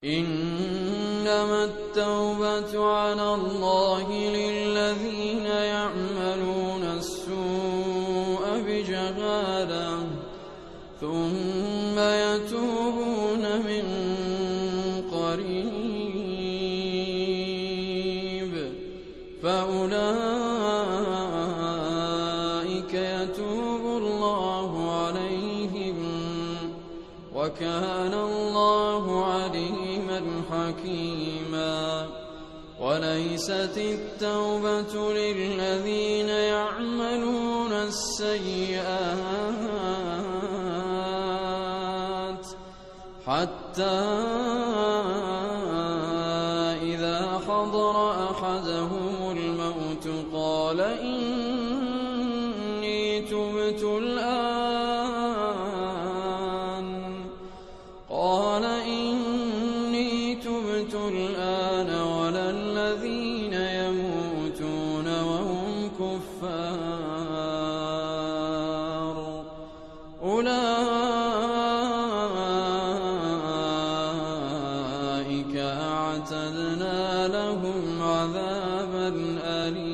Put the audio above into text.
إنما التوبة على الله للذين يعملون السوء بجهالة ثم يتوبون من قريب فأولئك يتوب الله عليهم وكان الله عليما حكيما. وليست التوبة للذين يعملون السيئات حتى إذا حضر أحدهم الموت قال إني تبت الآن ولا الذين يموتون وهم كفار أولئك أعتدنا لهم عذابا أليما.